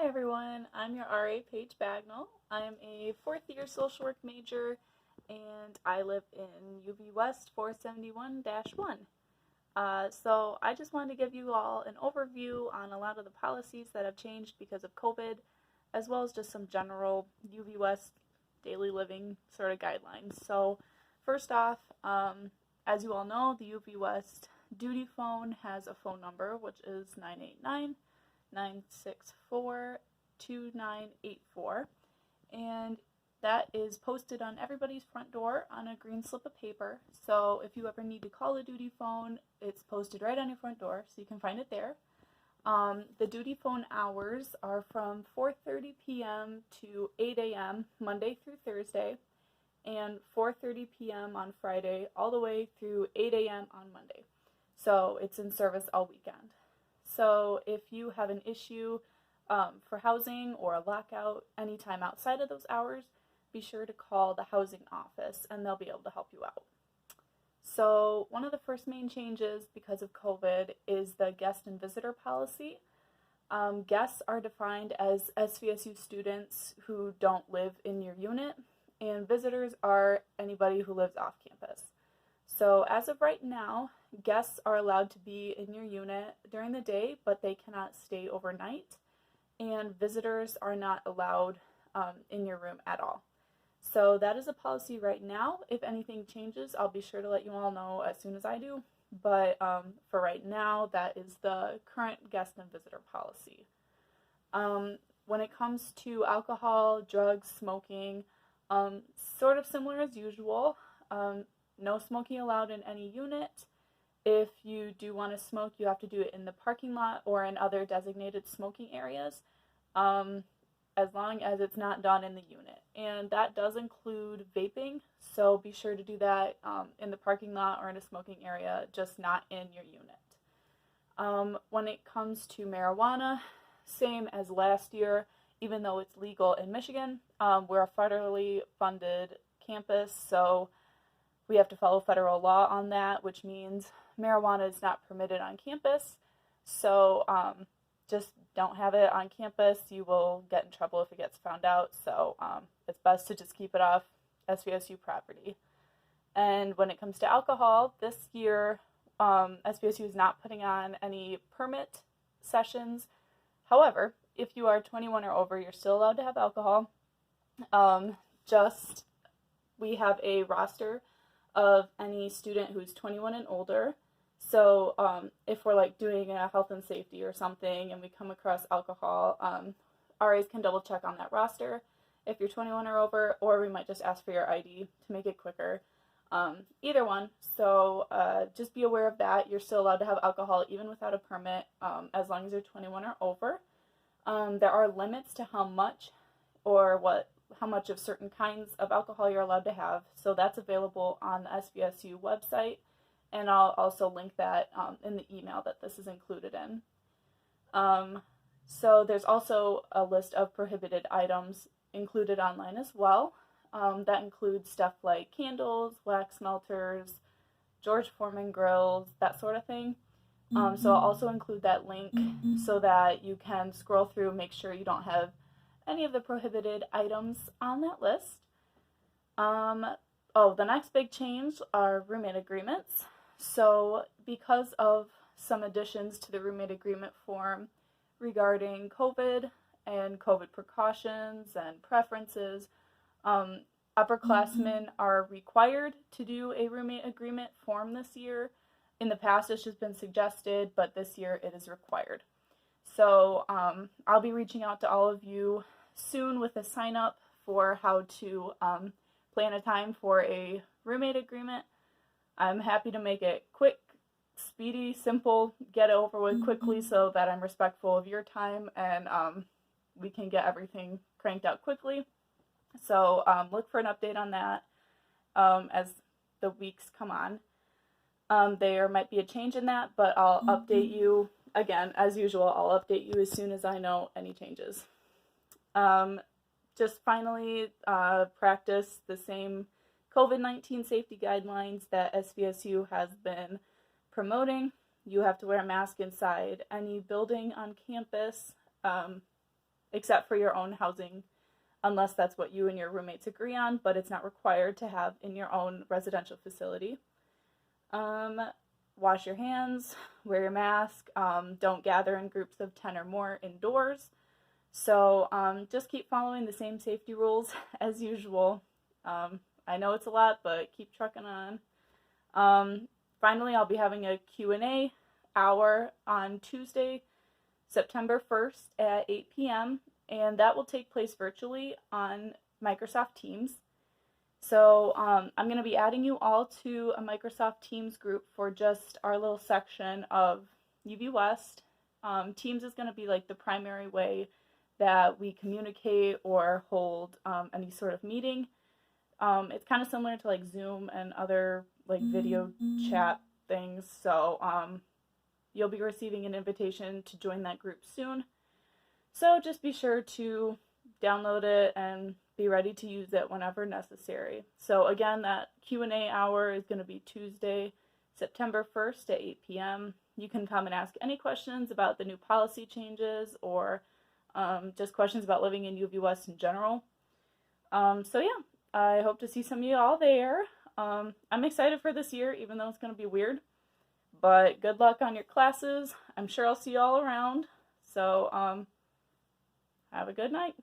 Hi everyone, I'm your RA, Paige Bagnall. I'm a fourth year social work major and I live in UV West 471-1. So I just wanted to give you all an overview on a lot of the policies that have changed because of COVID, as well as just some general UV West daily living sort of guidelines. So first off, as you all know, the UV West duty phone has a phone number, which is 989-964-2984, and that is posted on everybody's front door on a green slip of paper. So if you ever need to call a duty phone, it's posted right on your front door, so you can find it there. The duty phone hours are from 4:30 p.m. to 8 a.m. Monday through Thursday, and 4:30 p.m. on Friday all the way through 8 a.m. on Monday. So it's in service all weekend. So if you have an issue for housing or a lockout anytime outside of those hours, be sure to call the housing office and they'll be able to help you out. So one of the first main changes because of COVID is the guest and visitor policy. Guests are defined as SVSU students who don't live in your unit, and visitors are anybody who lives off campus. So as of right now, guests are allowed to be in your unit during the day, but they cannot stay overnight, and visitors are not allowed in your room at all. So that is a policy right now. If anything changes, I'll be sure to let you all know as soon as I do. But for right now, that is the current guest and visitor policy. When it comes to alcohol, drugs, smoking, sort of similar as usual. No smoking allowed in any unit. If you do want to smoke, you have to do it in the parking lot or in other designated smoking areas, as long as it's not done in the unit. And that does include vaping, so be sure to do that in the parking lot or in a smoking area, just not in your unit. When it comes to marijuana, same as last year, even though it's legal in Michigan, we're a federally funded campus, so we have to follow federal law on that, which means marijuana is not permitted on campus. So just don't have it on campus. You will get in trouble if it gets found out. So it's best to just keep it off SVSU property. And when it comes to alcohol, this year SVSU is not putting on any permit sessions. However, if you are 21 or over, you're still allowed to have alcohol. We have a roster of any student who's 21 and older. So if we're like doing a health and safety or something and we come across alcohol, RAs can double check on that roster if you're 21 or over, or we might just ask for your ID to make it quicker. Either one. So just be aware of that. You're still allowed to have alcohol even without a permit, as long as you're 21 or over. There are limits to how much of certain kinds of alcohol you're allowed to have. So that's available on the SVSU website, and I'll also link that in the email that this is included in. So there's also a list of prohibited items included online as well. That includes stuff like candles, wax melters, George Foreman grills, that sort of thing. So I'll also include that link so that you can scroll through, make sure you don't have any of the prohibited items on that list. The next big change are roommate agreements. So because of some additions to the roommate agreement form regarding COVID and COVID precautions and preferences, upperclassmen are required to do a roommate agreement form this year. In the past, it's just been suggested, but this year it is required. So I'll be reaching out to all of you soon with a sign up for how to plan a time for a roommate agreement. I'm happy to make it quick, speedy, simple, get it over with quickly so that I'm respectful of your time and we can get everything cranked out quickly. So look for an update on that as the weeks come on. There might be a change in that, but I'll update you. Again, as usual, I'll update you as soon as I know any changes. Just finally, practice the same COVID-19 safety guidelines that SVSU has been promoting. You have to wear a mask inside any building on campus. except for your own housing, unless that's what you and your roommates agree on, but it's not required to have in your own residential facility. Wash your hands, wear your mask, don't gather in groups of 10 or more indoors. So just keep following the same safety rules as usual. I know it's a lot, but keep trucking on. Finally, I'll be having a Q&A hour on Tuesday, September 1st at 8 p.m., and that will take place virtually on Microsoft Teams. So I'm going to be adding you all to a Microsoft Teams group for just our little section of UV West. Teams is going to be like the primary way that we communicate or hold any sort of meeting. It's kind of similar to like Zoom and other like video chat things. So you'll be receiving an invitation to join that group soon. So just be sure to download it and be ready to use it whenever necessary. So again, that Q&A hour is going to be Tuesday, September 1st at 8 p.m. You can come and ask any questions about the new policy changes or just questions about living in UV West in general. So yeah, I hope to see some of you all there. I'm excited for this year, even though it's going to be weird. But good luck on your classes. I'm sure I'll see you all around. So have a good night.